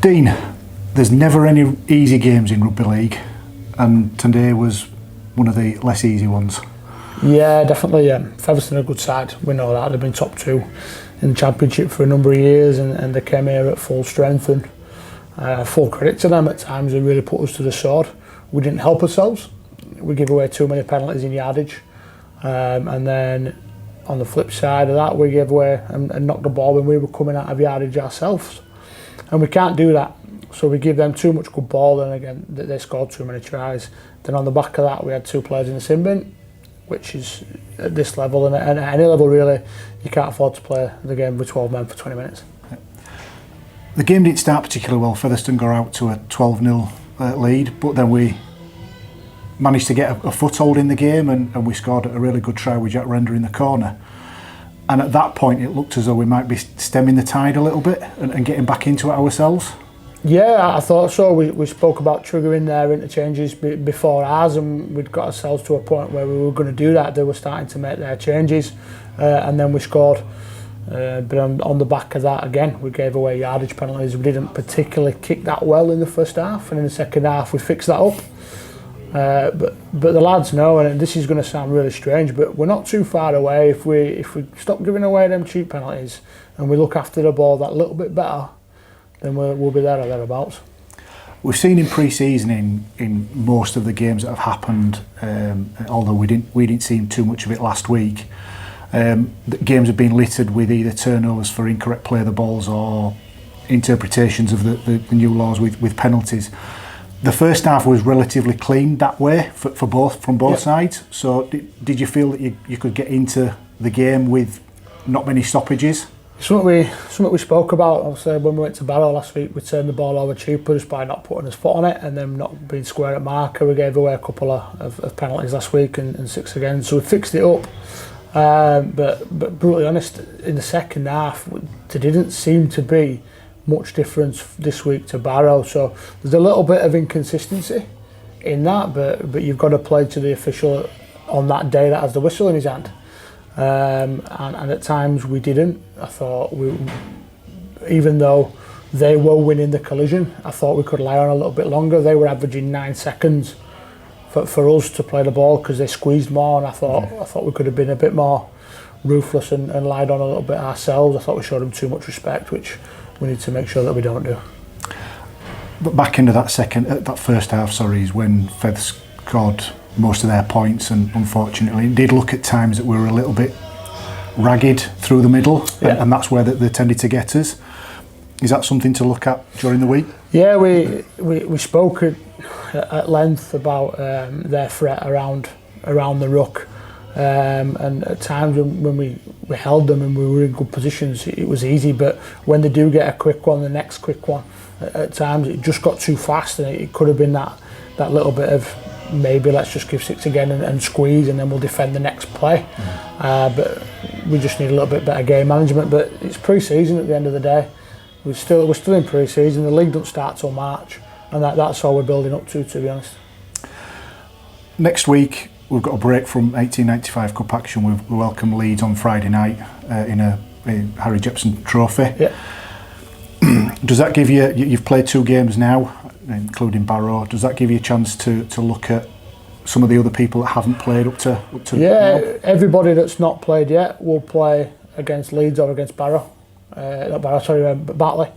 Dean, there's never any easy games in rugby league, and today was one of the less easy ones. Yeah, definitely. Featherstone are a good side. We know that. They've been top two in the championship for a number of years, and they came here at full strength, and full credit to them. At times they really put us to the sword. We didn't help ourselves. We gave away too many penalties in yardage, and then on the flip side of that, we gave away and knocked the ball when we were coming out of yardage ourselves, and we can't do that. So we give them too much good ball, and again they scored too many tries. Then on the back of that, we had two players in the sin bin, which is at this level and at any level really, you can't afford to play the game with 12 men for 20 minutes. The game didn't start particularly well. Featherstone got out to a 12-0 lead, but then we managed to get a foothold in the game, and we scored a really good try with Jack Render in the corner. And at that point it looked as though we might be stemming the tide a little bit and getting back into it ourselves. Yeah, I thought so. We spoke about triggering their interchanges before ours, and we'd got ourselves to a point where we were going to do that. They were starting to make their changes, and then we scored. But on the back of that, again, we gave away yardage penalties. We didn't particularly kick that well in the first half, and in the second half we fixed that up. But the lads know, and this is going to sound really strange, but we're not too far away. If we stop giving away them cheap penalties and we look after the ball that little bit better, then we'll be there or thereabouts. We've seen in pre-season in most of the games that have happened, although we didn't see too much of it last week, the games have been littered with either turnovers for incorrect play of the balls or interpretations of the new laws with penalties. The first half was relatively clean that way from both sides. So did you feel that you could get into the game with not many stoppages? Something we spoke about, obviously, when we went to Barrow last week. We turned the ball over cheaper just by not putting his foot on it and then not being square at marker. We gave away a couple of penalties last week and 6 again, so we fixed it up. But brutally honest, in the second half, there didn't seem to be much difference this week to Barrow. So there's a little bit of inconsistency in that, but you've got to play to the official on that day that has the whistle in his hand. And at times we didn't. I thought even though they were winning the collision, I thought we could lie on a little bit longer. They were averaging 9 seconds for us to play the ball because they squeezed more, and I thought we could have been a bit more ruthless and lied on a little bit ourselves. I thought we showed them too much respect, which we need to make sure that we don't do. But back into that first half, is when Feaths scored most of their points, and unfortunately it did look at times that we were a little bit ragged through the middle, and that's where they tended to get us. Is that something to look at during the week? Yeah, we spoke at length about their threat around the ruck, and at times when we held them and we were in good positions, it was easy. But when they do get a quick one, the next quick one, at times it just got too fast, and it could have been that little bit of maybe let's just give 6 again and squeeze, and then we'll defend the next play. But we just need a little bit better game management. But it's pre-season at the end of the day. We're still in pre-season. The league don't start till March, and that's all we're building up to be honest. Next week we've got a break from 1895 Cup action. We welcome Leeds on Friday night in a Harry Jepson Trophy. Yeah. Does that give you've played 2 games now, including Barrow, does that give you a chance to look at some of the other people that haven't played up to yeah, now? Everybody that's not played yet will play against Leeds or against Barrow. Batley.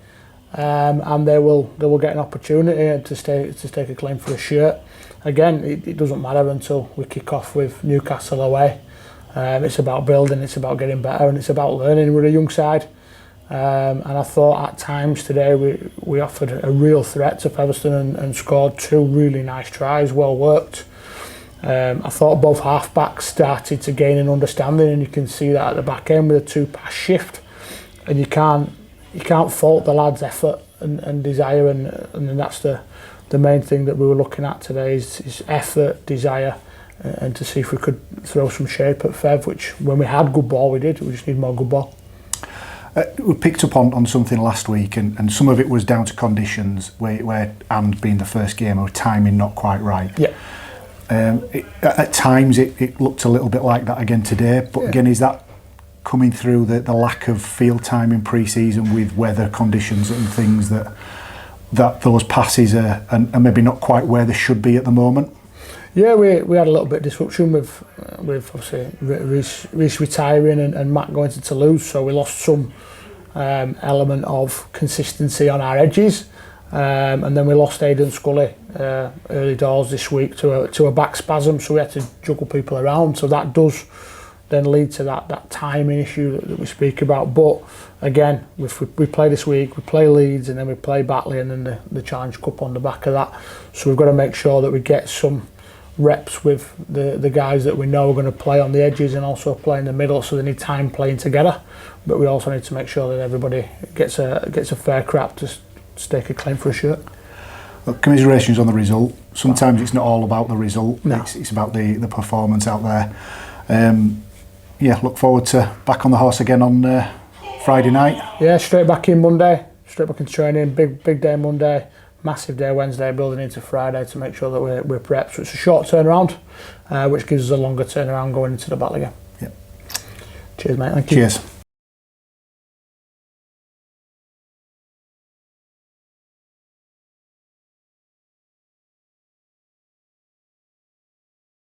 And they will get an opportunity to stake a claim for a shirt. Again, it doesn't matter until we kick off with Newcastle away. It's about building, it's about getting better, and it's about learning. We're a young side. And I thought at times today we offered a real threat to Featherstone and scored 2 really nice tries, well worked. I thought both halfbacks started to gain an understanding, and you can see that at the back end with a 2-pass shift, and you can't fault the lads' effort and desire, and that's the main thing that we were looking at today is effort, desire, and to see if we could throw some shape at Fev, which when we had good ball we did. We just need more good ball. We picked up on something last week, and some of it was down to conditions, where and being the first game, or timing not quite right. Yeah. At times it looked a little bit like that again today, but again, is that coming through the lack of field time in pre-season with weather conditions and things that that those passes are maybe not quite where they should be at the moment? Yeah, we had a little bit of disruption with obviously Reece retiring and Matt going to Toulouse, so we lost some element of consistency on our edges, and then we lost Aidan Scully early doors this week to a back spasm, so we had to juggle people around. So that does then lead to that timing issue that we speak about. But again, if we play this week, we play Leeds, and then we play Batley, and then the Challenge Cup on the back of that. So we've got to make sure that we get some reps with the guys that we know are going to play on the edges and also play in the middle, so they need time playing together. But we also need to make sure that everybody gets a fair crack to stake a claim for a shirt. Look, commiserations on the result. Sometimes it's not all about the result. No. It's about the performance out there. Yeah, look forward to back on the horse again on Friday night. Yeah, straight back in Monday, straight back in training. Big day Monday, massive day Wednesday, building into Friday to make sure that we're prepped. So it's a short turnaround, which gives us a longer turnaround going into the battle again. Yep. Cheers, mate. Thank you. Cheers.